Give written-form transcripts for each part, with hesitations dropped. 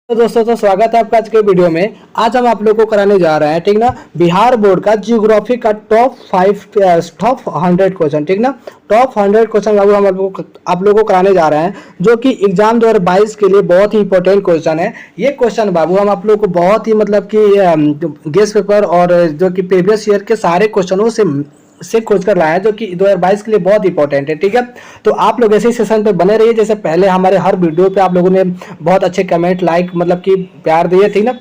तो दोस्तों तो स्वागत है आपका आज के वीडियो में। आज हम आप लोगों को कराने जा रहे हैं, ठीक ना, बिहार बोर्ड का ज्योग्राफी का टॉप 100 क्वेश्चन, ठीक ना। टॉप 100 क्वेश्चन बाबू हम आप लोगों को कराने जा रहे हैं, जो कि एग्जाम 2022 के लिए बहुत ही इंपॉर्टेंट क्वेश्चन है। ये क्वेश्चन बाबू हम आप लोगों को बहुत ही मतलब कि गेस्ट पेपर और जो कि प्रीवियस ईयर के सारे क्वेश्चनों से खोज कर लाया है, जो कि 2022 के लिए बहुत इंपॉर्टेंट है, ठीक है। तो आप लोग ऐसे ही सेशन पे बने रहिए, जैसे पहले हमारे हर वीडियो पे आप लोगों ने बहुत अच्छे कमेंट लाइक मतलब कि प्यार दिए, ठीक ना।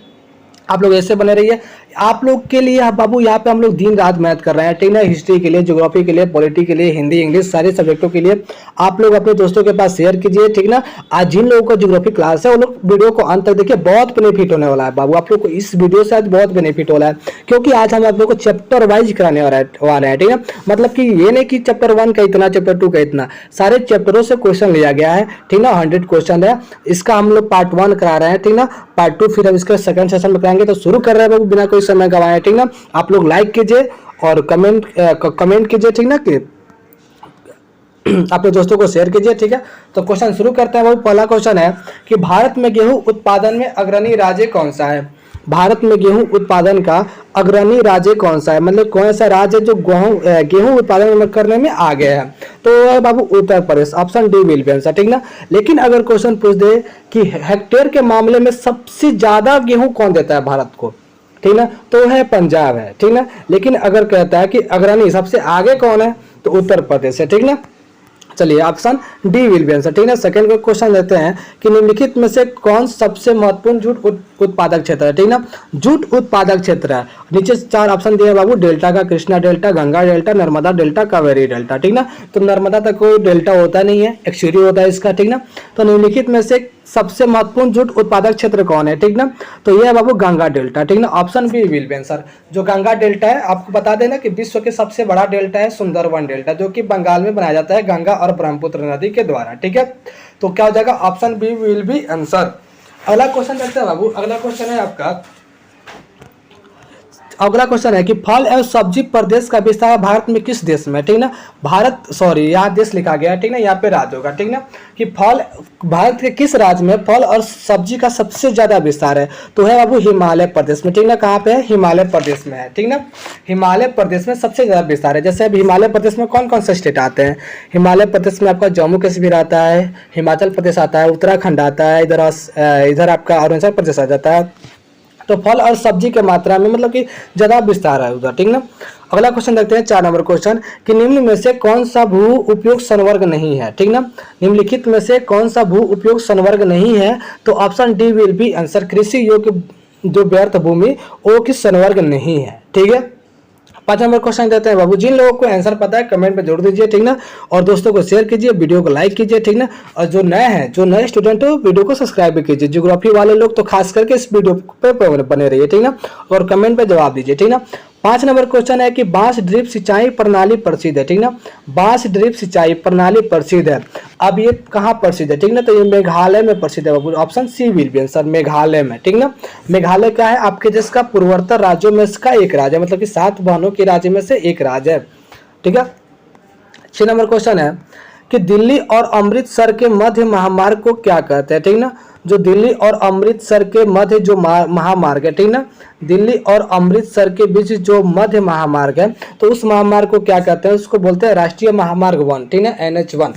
आप लोग ऐसे बने रहिए। आप लोग के लिए बाबू यहाँ पे हम लोग दिन रात मेहनत कर रहे हैं, ठीक ना। हिस्ट्री के लिए, ज्योग्राफी के लिए, पॉलिटी के लिए, हिंदी इंग्लिश सारे सब्जेक्टों के लिए आप लोग अपने दोस्तों के पास शेयर कीजिए, ठीक ना। आज जिन लोगों को ज्योग्राफी क्लास है वो लोग वीडियो को अंत तक देखिए, बहुत बेनिफिट होने वाला है बाबू। आप लोग को इस वीडियो से आज बहुत बेनिफिट हो रहा है, क्योंकि आज हम आप लोग को चैप्टर वाइज कराने वाले हैं, ठीक है। मतलब कि ये नहीं कि चैप्टर 1 का इतना, चैप्टर 2 का इतना, सारे चैप्टरों से क्वेश्चन लिया गया है, ठीक ना। 100 क्वेश्चन है। इसका हम लोग पार्ट 1 करा रहे हैं, ठीक ना। पार्ट 2 फिर हम इसका सेकंड सेशन में कराएंगे। तो शुरू कर रहे हैं बाबू बिना कोई समय गवाए, ठीक ना। आप लोग लाइक कीजिए और कमेंट कीजिए, ठीक ना, कि अपने दोस्तों को शेयर कीजिए, ठीक है। तो क्वेश्चन शुरू करते हैं बाबू। पहला क्वेश्चन है कि भारत में गेहूं उत्पादन में अग्रणी राज्य कौन सा है। भारत में गेहूं उत्पादन का अग्रणी राज्य कौन सा है, मतलब कौन सा राज्य जो गेहूं उत्पादन करने में आगे है। तो बाबू Uttar Pradesh, option D will be answer, ठीक ना। लेकिन अगर क्वेश्चन पूछ दे कि हेक्टेयर के मामले में सबसे ज्यादा गेहूं कौन देता है भारत को, ठीक ना, तो है पंजाब है, ठीक ना। लेकिन अगर कहता है कि अग्रणी सबसे आगे कौन है, तो उत्तर प्रदेश है, ठीक ना। चलिए option D will be answer, ठीक है। सेकंड का क्वेश्चन लेते हैं कि निम्नलिखित में से कौन सबसे महत्वपूर्ण जूट उत्पादक क्षेत्र है, ठीक ना। जूट उत्पादक क्षेत्र है, नीचे 4 ऑप्शन दिए बाबू, डेल्टा का, Krishna delta, Ganga delta, Narmada delta, Kaveri delta, ठीक ना। तो नर्मदा तक कोई डेल्टा होता नहीं है, एक सीरी होता है इसका, ठीक ना। तो निम्नलिखित में से सबसे महत्वपूर्ण जूट उत्पादक क्षेत्र कौन है, ठीक ना। तो यह है बाबू गंगा डेल्टा, ठीक ना। Option B will be answer. जो गंगा डेल्टा है, आपको बता देना कि विश्व के सबसे बड़ा डेल्टा है सुंदरवन डेल्टा, जो कि बंगाल में बनाया जाता है गंगा और ब्रह्मपुत्र नदी के द्वारा, ठीक है। तो क्या हो जाएगा, option B will be answer. अगला क्वेश्चन देखते हैं बाबू। अगला क्वेश्चन है आपका, अगला क्वेश्चन है कि फल एवं सब्जी प्रदेश का विस्तार भारत में किस देश में, ठीक ना। यहाँ देश लिखा गया है, ठीक ना, यहाँ पे राज्य होगा, ठीक ना। कि फल भारत के किस राज्य में फल और सब्जी का सबसे ज्यादा विस्तार है, तो है बाबू हिमालय प्रदेश में, ठीक ना। कहाँ पे है, हिमालय प्रदेश में है, ठीक ना। हिमालय प्रदेश में सबसे ज्यादा विस्तार है। जैसे अब हिमालय प्रदेश में कौन कौन से स्टेट आते हैं, हिमालय प्रदेश में आपका जम्मू कश्मीर आता है, हिमाचल प्रदेश आता है, उत्तराखंड आता है, इधर आपका अरुणाचल प्रदेश आ जाता है। तो फल और सब्जी के मात्रा में मतलब कि ज्यादा विस्तार है उधर, ठीक ना। अगला क्वेश्चन देखते हैं 4 नंबर क्वेश्चन कि निम्न में से कौन सा भू उपयोग संवर्ग नहीं है, ठीक ना। निम्नलिखित में से कौन सा भू उपयोग संवर्ग नहीं है, तो option D will be answer. कृषि योग्य जो व्यर्थ भूमि वो की संवर्ग नहीं है, ठीक है। 5 नंबर क्वेश्चन देते हैं बाबू। जिन लोगों को आंसर पता है कमेंट में जोड़ दीजिए, ठीक ना। और दोस्तों को शेयर कीजिए, वीडियो को लाइक कीजिए, ठीक ना। और जो नए स्टूडेंट हो वीडियो को सब्सक्राइब भी कीजिए। ज्योग्राफी वाले लोग तो खास करके इस वीडियो पे बने रहिए, ठीक ना। और कमेंट पे जवाब दीजिए, ठीक ना। 5 नंबर क्वेश्चन है कि बांस ड्रिप सिंचाई प्रणाली प्रसिद्ध है, ठीक ना। बांस ड्रिप सिंचाई प्रणाली प्रसिद्ध है। अब ये कहाँ प्रसिद्ध है, ठीक ना, तो ये मेघालय में प्रसिद्ध है बाबू। Option C will be answer, Meghalaya में, ठीक ना। मेघालय क्या है, आपके देश का पूर्वोत्तर राज्यों में इसका एक राज्य है, मतलब कि 7 बहनों के राज्य में से एक राज्य है, ठीक है। 6 नंबर क्वेश्चन है कि दिल्ली और अमृतसर के मध्य महामार्ग को क्या कहते हैं, ठीक ना। जो दिल्ली और अमृतसर के मध्य जो महामार्ग है, ठीक ना, दिल्ली और अमृतसर के बीच जो मध्य महामार्ग है, तो उस महामार्ग को क्या कहते हैं, उसको बोलते हैं राष्ट्रीय महामार्ग 1, ठीक ना, NH1,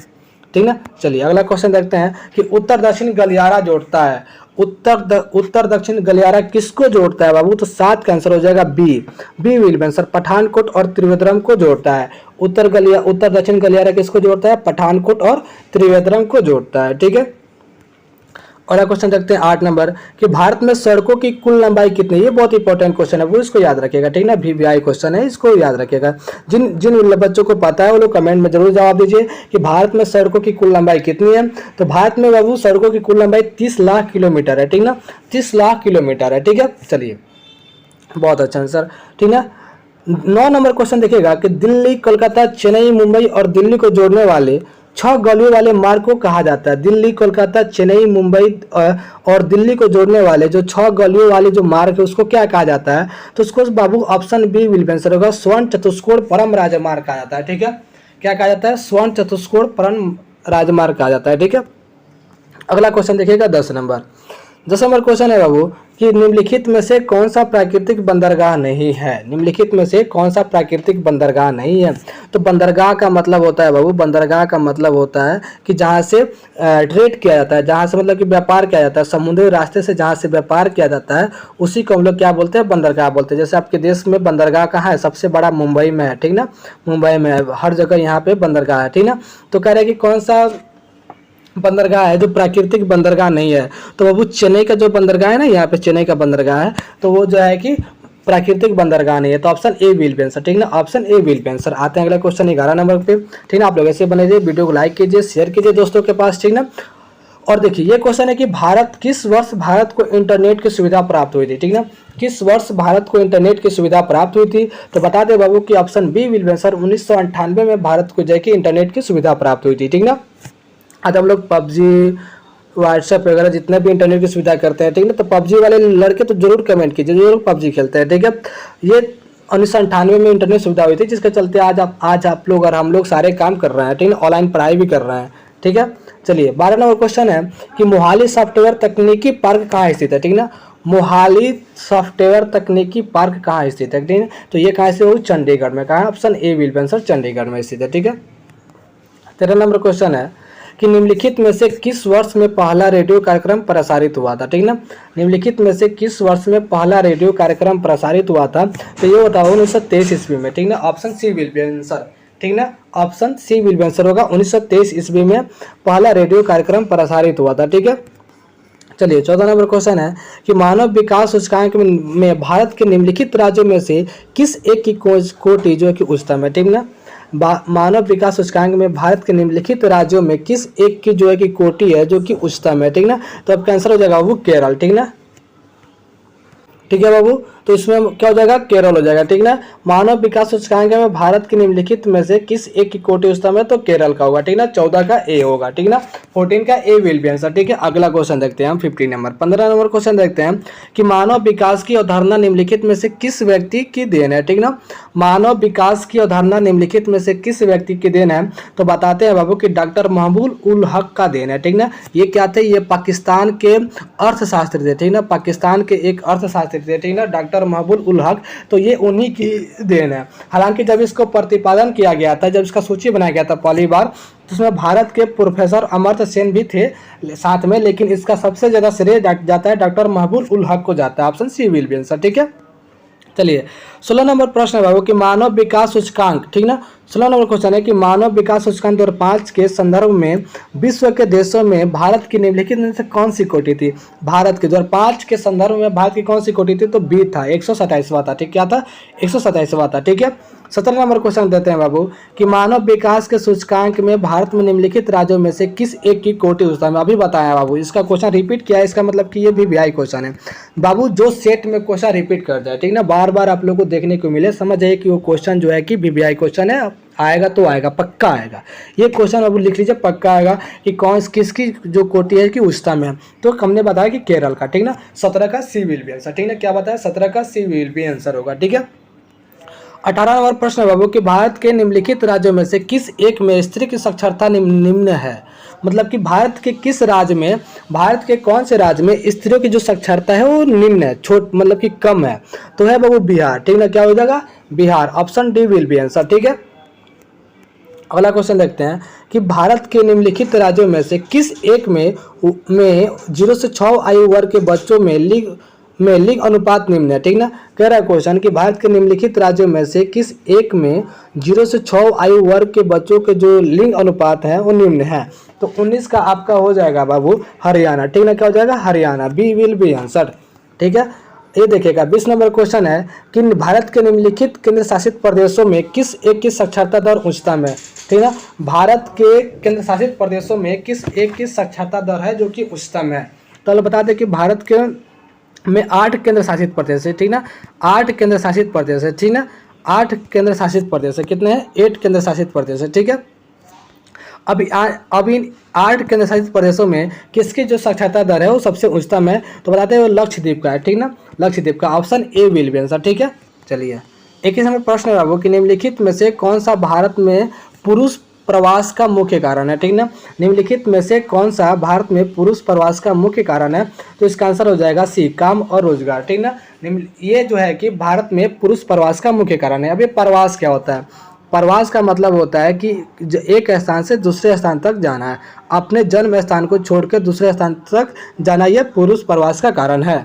ठीक ना। चलिए अगला क्वेश्चन देखते हैं कि उत्तर दक्षिण गलियारा जोड़ता है। उत्तर दक्षिण गलियारा किसको जोड़ता है बाबू, तो 7 का आंसर हो जाएगा B will be answer. Pathankot और त्रिवेंद्रम को जोड़ता है। उत्तर दक्षिण गलियारा किसको जोड़ता है, पठानकोट और त्रिवेंद्रम को जोड़ता है, ठीक है। और क्वेश्चन देखते हैं 8 नंबर कि भारत में सड़कों की कुल लंबाई कितनी है। ये बहुत इंपॉर्टेंट क्वेश्चन है, वो इसको याद रखिएगा, ठीक ना। VVI क्वेश्चन है, इसको याद रखिएगा। जिन जिन बच्चों को पता है वो लोग कमेंट में जरूर जवाब दीजिए कि भारत में सड़कों की कुल लंबाई कितनी है। तो भारत में बाबू सड़कों की कुल लंबाई 30 लाख किलोमीटर है, ठीक ना, 30 लाख किलोमीटर है, ठीक है। चलिए बहुत अच्छा आंसर, ठीक ना। 9 नंबर क्वेश्चन देखिएगा कि दिल्ली, कोलकाता, चेन्नई, मुंबई और दिल्ली को जोड़ने वाले 6 गलियों वाले मार्ग को कहा जाता है। दिल्ली, कोलकाता, चेन्नई, मुंबई और दिल्ली को जोड़ने वाले जो 6 गलियों वाले जो मार्ग है उसको क्या कहा जाता है, तो उसको बाबू option B will be answer होगा, स्वर्ण चतुष्कोण परम राजमार्ग कहा जाता है, ठीक है। क्या कहा जाता है, स्वर्ण चतुष्कोण परम राजमार्ग कहा जाता है, ठीक है। अगला क्वेश्चन देखिएगा 10 नंबर। 10 नंबर क्वेश्चन है बाबू कि निम्नलिखित में से कौन सा प्राकृतिक बंदरगाह नहीं है। निम्नलिखित में से कौन सा प्राकृतिक बंदरगाह नहीं है। तो बंदरगाह का मतलब होता है बाबू, बंदरगाह का मतलब होता है कि जहाँ से ट्रेड किया जाता है, जहाँ से मतलब कि व्यापार किया जाता है, समुद्री रास्ते से जहाँ से व्यापार किया जाता है उसी को हम लोग क्या बोलते हैं, बंदरगाह बोलते हैं। जैसे आपके देश में बंदरगाह कहाँ है, सबसे बड़ा मुंबई में है, ठीक ना, मुंबई में है, हर जगह यहाँ पे बंदरगाह है, ठीक ना। तो कह रहे हैं कि कौन सा बंदरगाह है जो प्राकृतिक बंदरगाह नहीं है। तो बाबू चेन्नई का जो बंदरगाह है ना, यहाँ पे चेन्नई का बंदरगाह है, तो वो जो है कि प्राकृतिक बंदरगाह नहीं है। तो option A will be answer, ठीक ना, option A will be answer. आते हैं अगला क्वेश्चन 11 नंबर पे, ठीक ना। आप लोग ऐसे बने रहिए, वीडियो को लाइक कीजिए, शेयर कीजिए दोस्तों के पास, ठीक ना। और देखिए ये क्वेश्चन है कि किस वर्ष भारत को इंटरनेट की सुविधा प्राप्त हुई थी, ठीक ना, किस वर्ष भारत को इंटरनेट की सुविधा प्राप्त हुई थी। तो बता दे बाबू कि option B will be answer, 1998 में भारत को जाके इंटरनेट की सुविधा प्राप्त हुई थी, ठीक ना। आज हम लोग पबजी, व्हाट्सएप वगैरह जितने भी इंटरनेट की सुविधा करते हैं, ठीक है, तो पबजी वाले लड़के तो जरूर कमेंट कीजिए जो लोग पबजी खेलते हैं, ठीक है। ये 1998 में इंटरनेट सुविधा हुई थी, जिसके चलते आज आप लोग और हम लोग सारे काम कर रहे हैं, ठीक है, ऑनलाइन पढ़ाई भी कर रहे हैं, ठीक है। चलिए 12 नंबर क्वेश्चन है कि मोहाली सॉफ्टवेयर तकनीकी पार्क कहाँ स्थित है, ठीक ना। मोहाली सॉफ्टवेयर तकनीकी पार्क कहाँ स्थित है, ठीक है। तो ये कहाँ से हो, चंडीगढ़ में। कहाँ, option A will be answer, Chandigarh में स्थित है, ठीक है। 13 नंबर क्वेश्चन है कि निम्नलिखित में से किस वर्ष में पहला रेडियो कार्यक्रम प्रसारित हुआ था, ठीक ना। निम्नलिखित में से किस वर्ष में पहला रेडियो कार्यक्रम प्रसारित हुआ था। तो ये बताओ 1923 ईस्वी में, ठीक ना, option C will be answer, ठीक ना, option C will be answer होगा। 1923 ईस्वी में पहला रेडियो कार्यक्रम प्रसारित हुआ था, ठीक है। चलिए 14 नंबर क्वेश्चन है कि मानव विकास सूचकांक में भारत के निम्नलिखित राज्यों में से किस एक की कोटि जो है कि उच्चतम है, ठीक ना। मानव विकास सूचकांक में भारत के निम्नलिखित राज्यों में किस एक की जो है कि कोटि है जो कि उच्चतम है, ठीक ना। तो अब आंसर हो जाएगा वो केरल, ठीक ना, ठीक है बाबू। तो इसमें क्या हो जाएगा, केरल हो जाएगा, ठीक ना। मानव विकास सूचकांक में भारत के निम्नलिखित में से किस एक की कोटि उच्चतम है, तो केरल का होगा, ठीक ना। 14 का ए होगा, ठीक ना, 14 का ए विल बी आंसर, ठीक है। अगला क्वेश्चन देखते हैं हम 15 नंबर। 15 नंबर क्वेश्चन देखते हैं कि मानव विकास की अवधारणा निम्नलिखित में से किस व्यक्ति की देन है, ठीक ना। मानव विकास की अवधारणा निम्नलिखित में से किस व्यक्ति की देन है। तो बताते हैं बाबू कि डॉक्टर महबूब उल हक का देन है, ठीक ना। ये क्या थे, ये पाकिस्तान के अर्थशास्त्री थे, ठीक ना, पाकिस्तान के एक अर्थशास्त्री थे, ठीक ना, डॉक्टर महबूब उल हक। तो ये उन्हीं की देन है। हालांकि जब इसको प्रतिपादन किया गया था, जब इसका सूची बनाया गया था पहली बार, तो उसमें भारत के प्रोफेसर अमर्त्य सेन भी थे साथ में, लेकिन इसका सबसे ज्यादा श्रेय जाता है डॉक्टर महबूब उल हक को जाता है। Option C will be answer, ठीक है। चलिए 16 नंबर प्रश्न है बाबू कि मानव विकास सूचकांक, ठीक ना, 16 नंबर क्वेश्चन है कि मानव विकास सूचकांक 2005 के संदर्भ में विश्व के देशों में भारत की निम्नलिखित में से कौन सी कोटि थी। भारत के 2005 के संदर्भ में भारत की कौन सी कोटि थी, तो बी था, 127वां था, ठीक, क्या था, 127वां था, ठीक है। 17 नंबर क्वेश्चन देते हैं बाबू कि मानव विकास के सूचकांक में भारत में निम्नलिखित राज्यों में से किस एक की कोटि उच्चतम है। अभी बताया बाबू, इसका क्वेश्चन रिपीट किया है, इसका मतलब कि ये भी वीआई क्वेश्चन है बाबू, जो सेट में क्वेश्चन रिपीट कर जाए, ठीक ना, बार बार आप लोग को देखने को मिले, समझ जाइए कि वो क्वेश्चन जो है कि वीवीआई क्वेश्चन है, आएगा तो आएगा, पक्का आएगा ये क्वेश्चन। अब लिख लीजिए, पक्का आएगा कि कौन किसकी जो कोटि है कि उच्चतम है। तो हमने बताया कि केरल का, ठीक ना। 17 का सी विल बी आंसर, ठीक ना, क्या बताया, 17 का सी विल बी आंसर होगा, ठीक है। 18 नंबर प्रश्न है बाबू कि भारत के निम्नलिखित राज्यों में से किस एक में स्त्री की साक्षरता निम्न है। मतलब कि भारत के किस राज्य में, भारत के कौन से राज्य में स्त्रियों की जो साक्षरता है वो निम्न है, छोट मतलब कि कम है। तो है बाबू बिहार, ठीक ना, क्या हो जाएगा, Bihar. Option D will be answer, ठीक है। अगला क्वेश्चन देखते हैं कि भारत के निम्नलिखित राज्यों में से किस एक में 0 से 6 आयु वर्ग के बच्चों में लिंग अनुपात निम्न है, ठीक ना। कह रहा है क्वेश्चन कि भारत के निम्नलिखित राज्यों में से किस एक में 0 से 6 आयु वर्ग के बच्चों के जो लिंग अनुपात है वो निम्न है। तो 19 का आपका हो जाएगा बाबू हरियाणा, ठीक ना, क्या हो जाएगा, Haryana, B will be answer, ठीक है। ये देखिएगा 20 नंबर क्वेश्चन है कि भारत के निम्नलिखित केंद्र शासित प्रदेशों में किस एक की साक्षरता दर उच्चतम है, ठीक है। भारत के केंद्र शासित प्रदेशों में किस एक की साक्षरता दर है जो कि उच्चतम है। तो बता दें कि भारत के में 8 केंद्र शासित प्रदेश है, ठीक ना, 8 केंद्र शासित प्रदेश है, ठीक ना, 8 केंद्र शासित प्रदेश है, कितने हैं, 8 केंद्र शासित प्रदेश है, ठीक है। अभी इन 8 केंद्र शासित प्रदेशों में किसकी जो साक्षरता दर है वो सबसे उच्चतम है। तो बताते हैं वो लक्षद्वीप का है, ठीक ना, लक्षद्वीप का। Option A will be answer, ठीक है। चलिए 21 नंबर प्रश्न है बाबू कि निम्नलिखित में से कौन सा भारत में पुरुष प्रवास का मुख्य कारण है, ठीक ना। निम्नलिखित में से कौन सा भारत में पुरुष प्रवास का मुख्य कारण है? तो इसका आंसर हो जाएगा सी, काम और रोजगार, ठीक ना। ये जो है कि भारत में पुरुष प्रवास का मुख्य कारण है। अब ये प्रवास क्या होता है? प्रवास का मतलब होता है कि एक स्थान से दूसरे स्थान तक जाना है, अपने जन्म स्थान को छोड़कर दूसरे स्थान तक जाना, यह पुरुष प्रवास का कारण है,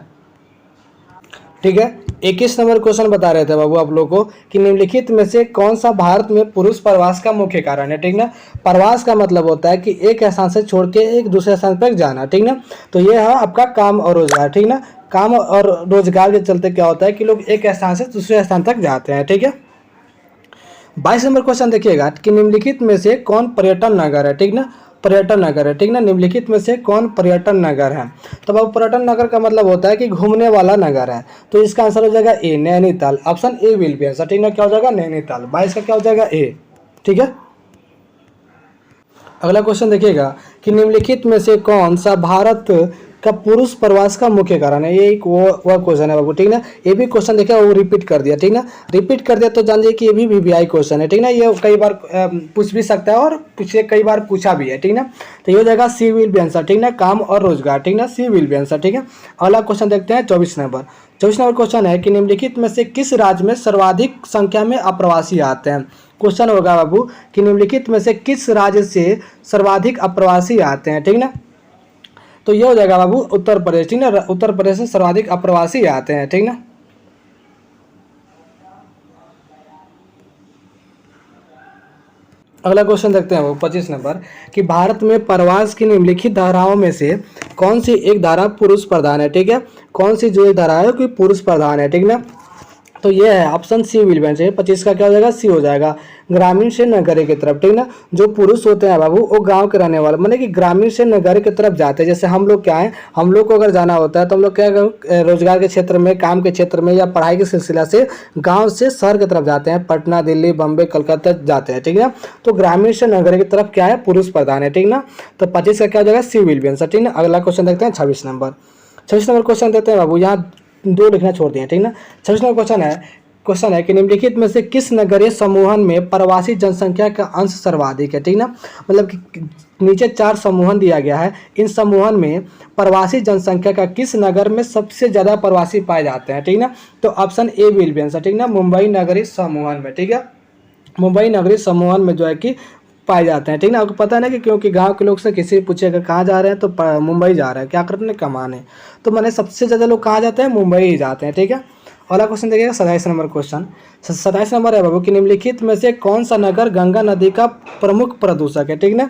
ठीक है। 21 नंबर क्वेश्चन बता रहे थे बाबू आप लोग को कि निम्नलिखित में से कौन सा भारत में पुरुष प्रवास का मुख्य कारण है, ठीक ना। प्रवास का मतलब होता है कि एक स्थान से छोड़ के एक दूसरे स्थान तक जाना, ठीक ना। तो ये है आपका काम और रोजगार, ठीक ना। काम और रोजगार के चलते क्या होता है कि लोग एक स्थान से दूसरे स्थान तक जाते हैं, ठीक है। 22 नंबर क्वेश्चन देखिएगा कि निम्नलिखित में से कौन पर्यटन नगर है, ठीक ना। पर्यटन नगर है, ठीक ना। निम्नलिखित में से कौन पर्यटन नगर है? तो अब पर्यटन नगर का मतलब होता है कि घूमने वाला नगर है। तो इसका आंसर हो जाएगा A, Nainital. Option A will be answer, ठीक ना। क्या हो जाएगा? नैनीताल। 22 का क्या हो जाएगा? ए, ठीक है। अगला क्वेश्चन देखिएगा कि निम्नलिखित में से कौन सा भारत का पुरुष प्रवास का मुख्य कारण है? ये एक वो क्वेश्चन है बाबू, ठीक ना। ये भी क्वेश्चन देखिए वो रिपीट कर दिया, ठीक ना। रिपीट कर दिया तो जान लीजिए कि ये भी वीवीआई क्वेश्चन है, ठीक ना। ये कई बार पूछ भी सकता है और पिछले कई बार पूछा भी है, ठीक ना। तो ये हो जाएगा सी विल बी आंसर, ठीक ना। काम और रोजगार, ठीक ना। सी विल बी आंसर, ठीक है। अगला क्वेश्चन देखते हैं 24 नंबर। 24 नंबर क्वेश्चन है कि निम्नलिखित में से किस राज्य में सर्वाधिक संख्या में अप्रवासी आते हैं? क्वेश्चन होगा बाबू कि निम्नलिखित में से किस राज्य से सर्वाधिक अप्रवासी आते हैं, ठीक ना। तो ये हो जाएगा बाबू उत्तर प्रदेश, ठीक ना। उत्तर प्रदेश से सर्वाधिक अप्रवासी आते हैं, ठीक ना। अगला क्वेश्चन देखते हैं वो 25 नंबर कि भारत में प्रवास की निम्नलिखित धाराओं में से कौन सी एक धारा पुरुष प्रधान है, ठीक है। कौन सी जो एक धारा है कि पुरुष प्रधान है, ठीक ना। तो ये है option C will be answer. 25 का क्या हो जाएगा? सी हो जाएगा। ग्रामीण से नगरीय की तरफ, ठीक ना। जो पुरुष होते हैं बाबू वो गांव के रहने वाले, मतलब कि ग्रामीण से नगर की तरफ जाते हैं। जैसे हम लोग क्या है, हम लोग को अगर जाना होता है तो हम लोग क्या रोजगार के क्षेत्र में, काम के क्षेत्र में या पढ़ाई के सिलसिला से गाँव से शहर की तरफ जाते हैं, पटना, दिल्ली, बम्बे, कलकत्ता जाते हैं, ठीक है। तो ग्रामीण से नगर की तरफ क्या है? पुरुष प्रधान है, ठीक ना। तो 25 का क्या हो जाएगा? सी विल बी आंसर, ठीक ना। अगला क्वेश्चन देखते हैं 26 नंबर। 26 नंबर क्वेश्चन देखते हैं बाबू, यहाँ दो लिखना छोड़ दिए, ठीक ना। 26 नंबर क्वेश्चन है कि निम्नलिखित में से किस नगरीय समूहन में प्रवासी जनसंख्या का अंश सर्वाधिक है, ठीक ना। मतलब कि नीचे 4 समूहन दिया गया है, इन समूहन में प्रवासी जनसंख्या का किस नगर में सबसे ज्यादा प्रवासी पाए जाते हैं, ठीक ना। तो option A will be answer, ठीक ना। मुंबई नगरीय समूहन में, ठीक है। मुंबई नगरीय समूहन में जो है कि पाए जाते हैं, ठीक ना। आपको पता है ना कि क्योंकि गांव के लोग से किसी पूछेगा कहाँ जा रहे हैं तो मुंबई जा रहे हैं, क्या करते हैं? कमाने। तो मैंने सबसे ज़्यादा लोग कहाँ जाते हैं? मुंबई ही जाते हैं, ठीक है। अगला क्वेश्चन देखिएगा 27 नंबर क्वेश्चन। 27 नंबर है बाबू कि निम्नलिखित में से कौन सा नगर गंगा नदी का प्रमुख प्रदूषक है, ठीक ना।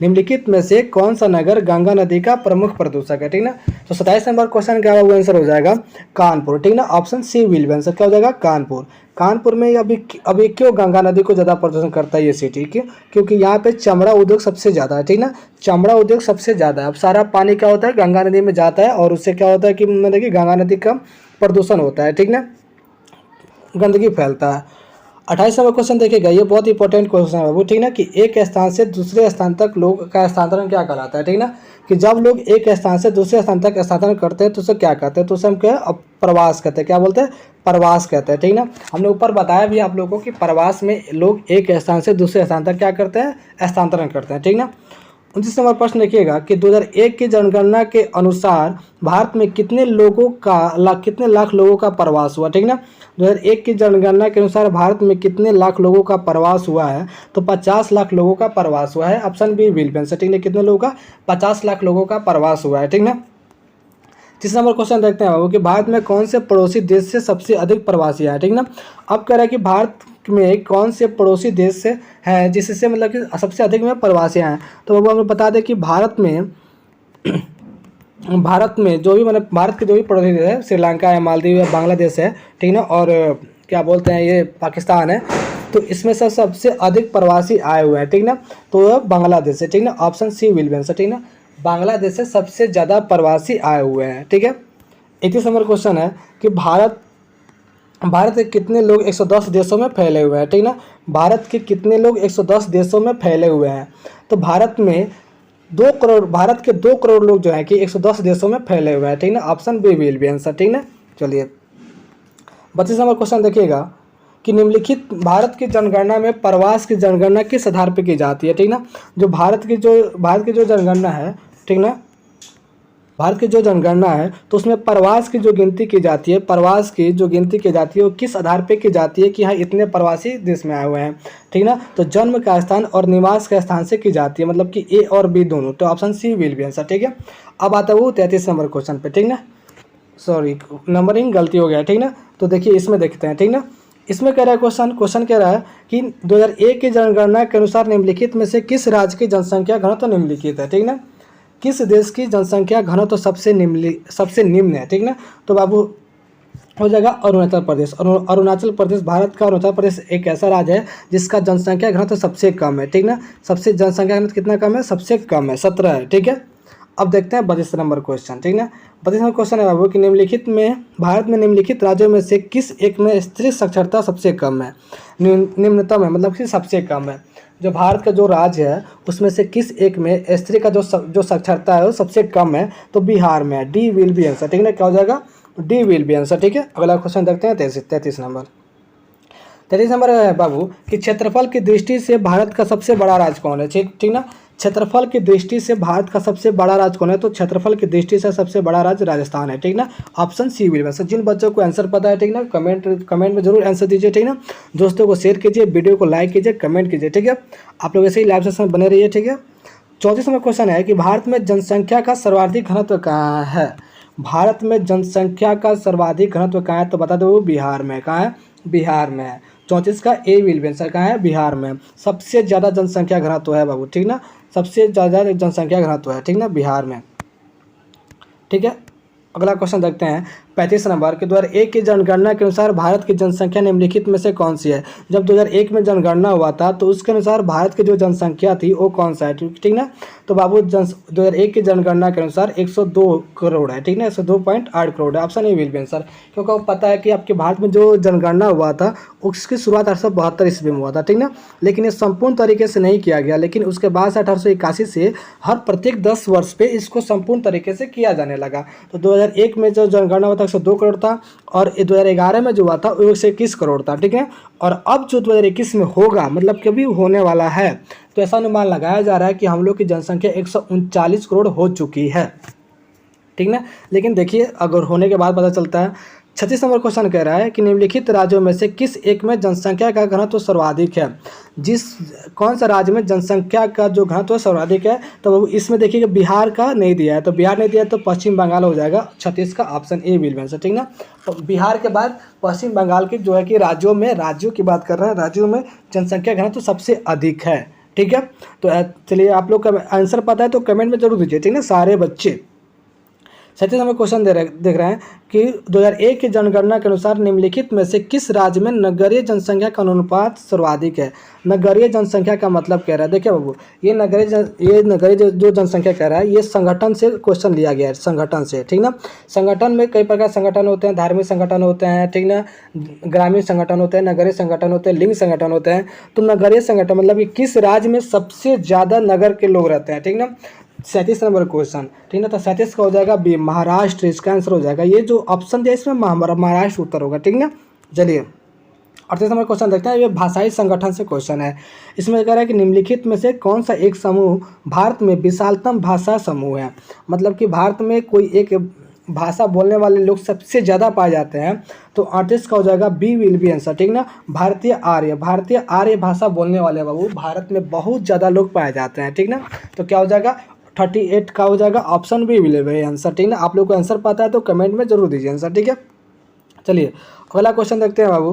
निम्नलिखित में से कौन सा नगर गंगा नदी का प्रमुख प्रदूषक है, ठीक ना। तो 27 नंबर क्वेश्चन क्या होगा? आंसर हो जाएगा कानपुर, ठीक ना। Option C will be answer. क्या हो जाएगा? कानपुर। कानपुर में अभी क्यों गंगा नदी को ज़्यादा प्रदूषण करता है ये सिटी की? क्योंकि यहाँ पे चमड़ा उद्योग सबसे ज़्यादा है, ठीक ना। चमड़ा उद्योग सबसे ज़्यादा है। अब सारा पानी क्या होता है? गंगा नदी में जाता है और उससे क्या होता है कि मतलब कि गंगा नदी का प्रदूषण होता है, ठीक ना। गंदगी फैलता है। 28 नंबर क्वेश्चन देखिएगा, ये बहुत इंपॉर्टेंट क्वेश्चन है बाबू, ठीक ना। कि एक स्थान से दूसरे स्थान तक लोग का स्थानांतरण क्या कहलाता है, ठीक ना। कि जब लोग एक स्थान से दूसरे स्थान तक स्थानांतरण करते हैं तो उसे क्या कहते हैं? तो उसे हम क्या है? प्रवास कहते हैं। क्या बोलते हैं? प्रवास कहते हैं, ठीक ना। हमने ऊपर बताया भी आप लोगों को कि प्रवास में लोग एक स्थान से दूसरे स्थान तक क्या करते हैं? स्थानांतरण करते हैं, ठीक ना। 29 नंबर प्रश्न देखिएगा कि 2001 की जनगणना के अनुसार भारत में कितने लाख लोगों का प्रवास हुआ, ठीक ना। 2001 की जनगणना के अनुसार भारत में कितने लाख लोगों का प्रवास हुआ है? तो 50 लाख लोगों का प्रवास हुआ है। Option B will be answer, ठीक है। कितने लोगों का? 50 लाख लोगों का प्रवास हुआ है, ठीक ना। 30 नंबर क्वेश्चन देखते हैं बाबू कि भारत में कौन से पड़ोसी देश से सबसे अधिक प्रवासी आए, ठीक ना। अब कह रहा है कि भारत में कौन से पड़ोसी देश से हैं जिससे मतलब कि सबसे अधिक में प्रवासी आए हैं। तो बाबू हमें बता दें कि भारत में जो भी मतलब भारत के जो भी पड़ोसी देश है, श्रीलंका है, मालदीव है, बांग्लादेश है, ठीक ना। और क्या बोलते हैं ये पाकिस्तान है। तो इसमें से सबसे अधिक प्रवासी आए हुए हैं, ठीक ना। तो बांग्लादेश है, ठीक ना। Option C will be answer, ठीक ना। बांग्लादेश से सबसे ज़्यादा प्रवासी आए हुए हैं, ठीक है। 31 नंबर क्वेश्चन है कि भारत के कितने लोग 110 देशों में फैले हुए हैं, ठीक ना। भारत के कितने लोग 110 देशों में फैले हुए हैं? तो भारत के 2 करोड़ लोग जो हैं कि 110 देशों में फैले हुए हैं, ठीक ना। Option B will be answer, ठीक ना। चलिए 32 नंबर क्वेश्चन देखिएगा कि निम्नलिखित भारत की जनगणना में प्रवास की जनगणना किस आधार पर की जाती है, ठीक ना। जो भारत की जो जनगणना है, ठीक ना, भारत की जो जनगणना है तो उसमें प्रवास की जो गिनती की जाती है, प्रवास की जो गिनती की जाती है वो किस आधार पे की जाती है कि हाँ इतने प्रवासी देश में आए हुए हैं, ठीक ना। तो जन्म का स्थान और निवास के स्थान से की जाती है, मतलब कि ए और बी दोनों। तो option C will be answer, ठीक है। अब आता है वो 33 नंबर क्वेश्चन पे, ठीक ना, सॉरी नंबरिंग गलती हो गया, ठीक ना। तो देखिए इसमें देखते हैं, ठीक ना। इसमें कह रहा है क्वेश्चन कह रहा है कि 2001 की जनगणना के अनुसार निम्नलिखित में से किस राज्य की जनसंख्या घनत्व निम्नलिखित है, ठीक ना। किस देश की जनसंख्या घनत्व तो सबसे निम्न है, ठीक ना। तो बाबू हो जाएगा अरुणाचल प्रदेश। और अरुणाचल प्रदेश, भारत का अरुणाचल प्रदेश एक ऐसा राज्य है जिसका जनसंख्या घनत्व सबसे कम है, ठीक ना। सबसे जनसंख्या घनत्व कितना कम है, सबसे कम है, 17 है, ठीक है। अब देखते हैं 32 नंबर क्वेश्चन, ठीक ना। 32 नंबर क्वेश्चन है बाबू कि निम्नलिखित में भारत में निम्नलिखित राज्यों में से किस एक में स्त्री साक्षरता सबसे कम है, निम्नतम है, मतलब कि सबसे कम है। जो भारत का जो राज्य है उसमें से किस एक में स्त्री का जो साक्षरता है वो सबसे कम है, तो बिहार में है। डी विल बी आंसर, ठीक है। क्या हो जाएगा, डी विल बी आंसर, ठीक है। अगला क्वेश्चन देखते हैं 33 नंबर। 33 नंबर है बाबू कि क्षेत्रफल की दृष्टि से भारत का सबसे बड़ा राज्य कौन है, ठीक ना। क्षेत्रफल की दृष्टि से भारत का सबसे बड़ा राज्य कौन है, तो क्षेत्रफल की दृष्टि से सबसे बड़ा राज्य राजस्थान है, ठीक ना। Option C will be. जिन बच्चों को आंसर पता है, ठीक ना, कमेंट में जरूर आंसर दीजिए, ठीक ना। दोस्तों को शेयर कीजिए, वीडियो को लाइक कीजिए, कमेंट कीजिए, ठीक है। आप लोग ऐसे ही लाइव सेशन बने रहिए, ठीक है। 34 नंबर क्वेश्चन है कि भारत में जनसंख्या का सर्वाधिक घनत्व कहाँ है। भारत में जनसंख्या का सर्वाधिक घनत्व कहाँ है, तो बता दो बिहार में। कहाँ है, बिहार में है। 34 का ए विल बी आंसर, कहाँ है, बिहार में। सबसे ज़्यादा जनसंख्या घनत्व है बाबू, ठीक ना। सबसे ज़्यादा जनसंख्या घनत्व है, ठीक ना, बिहार में, ठीक है। अगला क्वेश्चन देखते हैं 35 नंबर के 2001 की जनगणना के अनुसार भारत की जनसंख्या निम्नलिखित में से कौन सी है। जब 2001 में जनगणना हुआ था तो उसके अनुसार भारत की जो जनसंख्या थी वो कौन सा है, ठीक ना। तो बाबू 2001 की जनगणना के अनुसार 102 करोड़ है, ठीक ना, 102.8 करोड़ है। Option A will be answer, क्योंकि आपको पता है कि आपके भारत में जो जनगणना हुआ था उसकी शुरुआत 1872 ईस्वी में हुआ था, ठीक ना। लेकिन ये संपूर्ण तरीके से नहीं किया गया, लेकिन उसके बाद से 1881 से हर प्रत्येक 10 वर्ष पे इसको संपूर्ण तरीके से किया जाने लगा। तो 2001 में जो जनगणना हुआ था 102 करोड़ था, और 2011 में जो हुआ था वो 121 करोड़ था, ठीक है। और अब जो 2021 में होगा, मतलब कभी होने वाला है, तो ऐसा अनुमान लगाया जा रहा है कि हम लोग की जनसंख्या 139 करोड़ हो चुकी है, ठीक ना। लेकिन देखिए अगर होने के बाद पता चलता है। 36 नंबर क्वेश्चन कह रहा है कि निम्नलिखित राज्यों में से किस एक में जनसंख्या का घनत्व सर्वाधिक है। कौन सा राज्य में जनसंख्या का जो घनत्व सर्वाधिक है, तो इसमें देखिए बिहार का नहीं दिया है, तो बिहार नहीं दिया तो पश्चिम बंगाल हो जाएगा। 36 का option A will be answer, ठीक ना। तो बिहार के बाद पश्चिम बंगाल की जो है कि राज्यों की बात कर रहे हैं, राज्यों में जनसंख्या घनत्व सबसे अधिक है, ठीक है। तो चलिए आप लोग का आंसर पता है तो कमेंट में जरूर दीजिए, ठीक ना, सारे बच्चे। 37 नंबर क्वेश्चन देख रहे हैं कि 2001 की जनगणना के अनुसार निम्नलिखित में से किस राज्य में नगरीय जनसंख्या का अनुपात सर्वाधिक है। नगरीय जनसंख्या का मतलब कह रहा है, देखिए बाबू ये नगरीय जो जनसंख्या कह रहा है ये संगठन से क्वेश्चन लिया गया है, संगठन से, ठीक ना। संगठन में कई प्रकार संगठन होते हैं, धार्मिक संगठन होते हैं, ठीक ना, ग्रामीण संगठन होते हैं, नगरीय संगठन होते हैं, लिंग संगठन होते हैं। तो नगरीय संगठन मतलब कि किस राज्य में सबसे ज़्यादा नगर के लोग रहते हैं, ठीक ना। 37 नंबर क्वेश्चन, ठीक ना। तो 37 का हो जाएगा बी महाराष्ट्र, इसका आंसर हो जाएगा। ये जो ऑप्शन दिया इसमें महाराष्ट्र उत्तर होगा, ठीक ना। चलिए 38 नंबर क्वेश्चन देखते हैं। ये भाषाई संगठन से क्वेश्चन है। इसमें कह रहा है कि निम्नलिखित में से कौन सा एक समूह भारत में विशालतम भाषा समूह है। मतलब कि भारत में कोई एक भाषा बोलने वाले लोग सबसे ज़्यादा पाए जाते हैं, तो 38 का हो जाएगा बी विल बी आंसर, ठीक ना। भारतीय आर्य भाषा बोलने वाले बाबू भारत में बहुत ज़्यादा लोग पाए जाते हैं, ठीक ना। तो क्या हो जाएगा 38 का हो जाएगा option B will be answer, ठीक ना। आप लोग को आंसर पता है तो कमेंट में जरूर दीजिए आंसर, ठीक है। चलिए अगला क्वेश्चन देखते हैं बाबू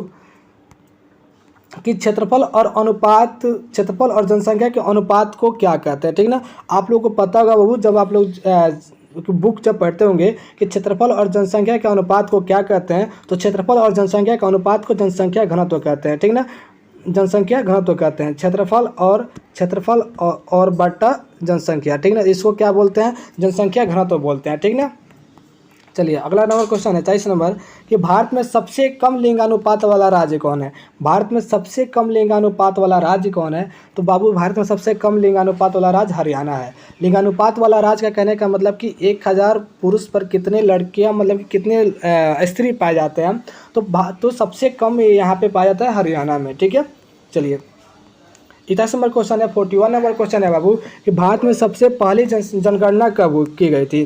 कि क्षेत्रफल और जनसंख्या के अनुपात को क्या कहते हैं, ठीक ना। आप लोग को पता होगा बाबू, जब आप लोग बुक जब पढ़ते होंगे कि क्षेत्रफल और जनसंख्या के अनुपात को क्या कहते हैं, तो क्षेत्रफल और जनसंख्या के अनुपात को जनसंख्या घनत्व कहते हैं, ठीक ना। जनसंख्या घनत्व कहते हैं, क्षेत्रफल और बटा जनसंख्या, ठीक ना, इसको क्या बोलते हैं, जनसंख्या घनत्व बोलते हैं, ठीक ना। चलिए अगला नंबर क्वेश्चन है 23 नंबर कि भारत में सबसे कम लिंगानुपात वाला राज्य कौन है। भारत में सबसे कम लिंगानुपात वाला राज्य कौन है। तो बाबू भारत में सबसे कम लिंगानुपात वाला राज्य हरियाणा है। लिंगानुपात वाला राज्य का कहने का मतलब कि 1000 पुरुष पर कितने लड़कियां मतलब कि कितने स्त्री पाए जाते हैं। तो सबसे कम यहाँ पे पाया जाता है हरियाणा में। ठीक है, चलिए 21 नंबर क्वेश्चन है 41 नंबर क्वेश्चन है बाबू कि भारत में सबसे पहली जनगणना कब की गई थी।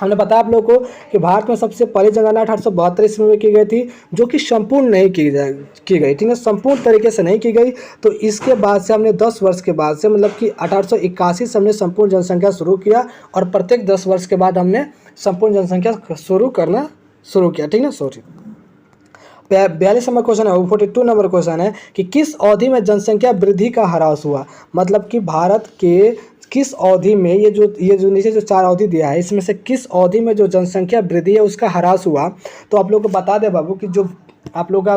हमने बताया आप लोगों को कि भारत में सबसे पहली जनगणना 1872 ईस्वी में की गई थी, जो कि संपूर्ण नहीं की गई, ठीक है, संपूर्ण तरीके से नहीं की गई। तो इसके बाद से हमने 10 वर्ष के बाद से मतलब कि 1881 से हमने संपूर्ण जनसंख्या शुरू किया और प्रत्येक 10 वर्ष के बाद हमने संपूर्ण जनसंख्या शुरू करना शुरू किया। ठीक है, सॉरी 42 नंबर क्वेश्चन है 42 नंबर क्वेश्चन है कि किस अवधि में जनसंख्या वृद्धि का ह्रास हुआ। मतलब कि भारत के किस अवधि में ये जो नीचे जो 4 अवधि दिया है इसमें से किस अवधि में जो जनसंख्या वृद्धि है उसका ह्रास हुआ। तो आप लोग को बता दें बाबू कि जो आप लोग का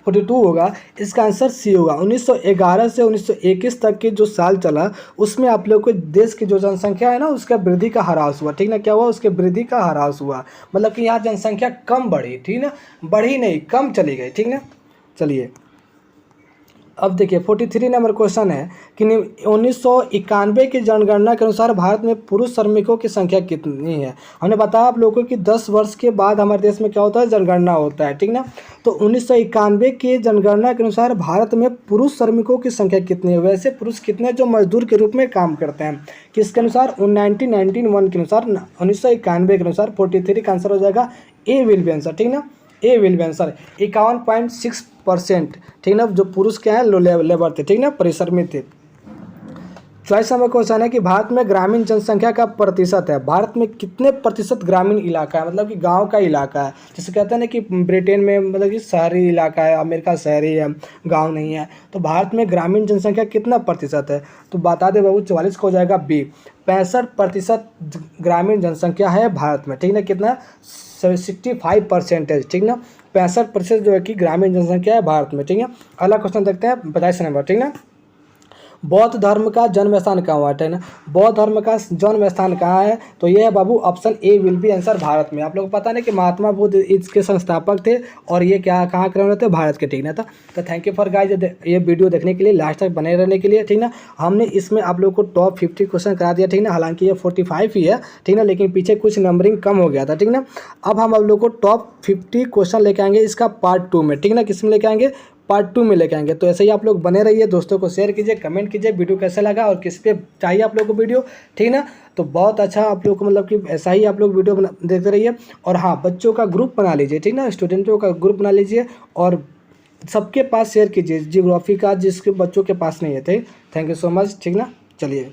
42 होगा, इसका आंसर सी होगा। 1911 से 1921 तक के जो साल चला उसमें आप लोग को देश की जो जनसंख्या है ना उसका वृद्धि का ह्रास हुआ। ठीक ना, क्या हुआ, उसके वृद्धि का ह्रास हुआ। मतलब कि यहाँ जनसंख्या कम बढ़ी, ठीक ना, बढ़ी नहीं कम चली गई। ठीक ना, चलिए अब देखिए 43 नंबर क्वेश्चन है कि 1991 की जनगणना के अनुसार भारत में पुरुष श्रमिकों की संख्या कितनी है। हमने बताया आप लोगों को कि 10 वर्ष के बाद हमारे देश में क्या होता है, जनगणना होता है। ठीक ना, तो 1991 की जनगणना के अनुसार भारत में पुरुष श्रमिकों की संख्या कितनी है। वैसे पुरुष कितने जो मजदूर के रूप में काम करते हैं, किसके अनुसार 1991 के अनुसार 1991 के अनुसार 43 का आंसर हो जाएगा ए विल बी आंसर। ठीक ना, ए विल बी आंसर 51.6%। ठीक ना, जो पुरुष क्या है लो लेबर थे, ठीक ना, परिश्रमिक थे। 24 नंबर क्वेश्चन है कि भारत में ग्रामीण जनसंख्या का प्रतिशत है। भारत में कितने प्रतिशत ग्रामीण इलाका है, मतलब कि गांव का इलाका है। जैसे कहते हैं ना कि ब्रिटेन में मतलब कि शहरी इलाका है, अमेरिका शहरी है, गांव नहीं है। तो भारत में ग्रामीण जनसंख्या कितना प्रतिशत है। तो बता दे बाबू 44 को हो जाएगा बी। 65% ग्रामीण जनसंख्या है भारत में। ठीक ना, कितना 65%। ठीक ना, 65% जो है कि ग्रामीण जनसंख्या है भारत में। ठीक है, अगला क्वेश्चन देखते हैं 25 नंबर। ठीक ना, बौद्ध धर्म का जन्म स्थान कहाँ हुआ है ना। बौद्ध धर्म का जन्म स्थान कहाँ है। तो ये है बाबू option A will be answer Bharat में। आप लोग को पता नहीं कि महात्मा बुद्ध इसके संस्थापक थे और ये क्या कहाँ के रहने थे, भारत के। ठीक ना, तो थैंक यू फॉर गाइस ये वीडियो देखने के लिए, लास्ट तक बने रहने के लिए। ठीक ना, हमने इसमें आप लोग को टॉप 50 क्वेश्चन करा दिया। ठीक ना, हालांकि ये 45 ही है। ठीक ना, लेकिन पीछे कुछ नंबरिंग कम हो गया था। ठीक ना, अब हम आप लोग को टॉप 50 क्वेश्चन लेके आएंगे इसका पार्ट 2 में। ठीक ना, किस में लेके आएंगे, पार्ट 2 में लेके आएंगे। तो ऐसे ही आप लोग बने रहिए, दोस्तों को शेयर कीजिए, कमेंट कीजिए वीडियो कैसे लगा और किस पे चाहिए आप लोग को वीडियो। ठीक ना, तो बहुत अच्छा आप लोग को मतलब कि ऐसा ही आप लोग वीडियो देखते रहिए। और हाँ, बच्चों का ग्रुप बना लीजिए। ठीक ना, स्टूडेंटों का ग्रुप बना लीजिए और सबके पास शेयर कीजिए, जियोग्राफी का जिसके बच्चों के पास नहीं है। Thank you so much. ठीक ना, चलिए।